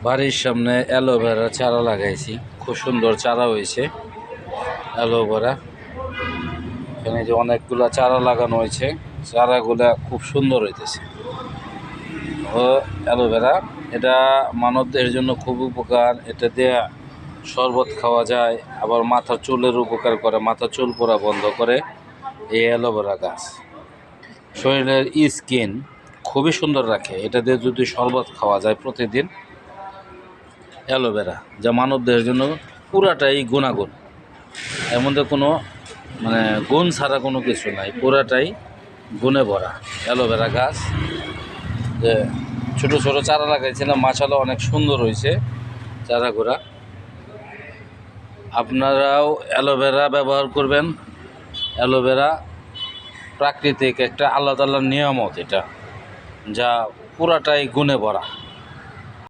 বাড়ির সামনে অ্যালোভেরা চারা লাগাইছি, খুব সুন্দর চারা হয়েছে অ্যালোভেরা। এখানে যে অনেকগুলা চারা লাগানো হয়েছে, চারাগুলা খুব সুন্দর হইতেছে। ও অ্যালোভেরা এটা মানবদেহের জন্য খুব উপকার। এটা দিয়ে শরবত খাওয়া যায়, আবার মাথার চুলের উপকার করে, মাথার চুল পড়া বন্ধ করে এই অ্যালোভেরা গাছ। শরীরের স্কিন খুবই সুন্দর রাখে এটা দিয়ে যদি শরবত খাওয়া যায় প্রতিদিন। অ্যালোভেরা যা মানবদেহের জন্য পুরাটাই গুণাগুণ, এর মধ্যে কোনো গুণ ছাড়া কোনো কিছু নাই, পুরাটাই গুণে ভরা অ্যালোভেরা গাছ। যে ছোটো ছোটো চারা লাগাইছিলাম, মাশাআল্লাহ অনেক সুন্দর হয়েছে চারাগুলা। আপনারাও অ্যালোভেরা ব্যবহার করবেন। অ্যালোভেরা প্রাকৃতিক একটা আল্লাহ তাআলার নিয়ামত, এটা যা পুরাটাই গুণে ভরা।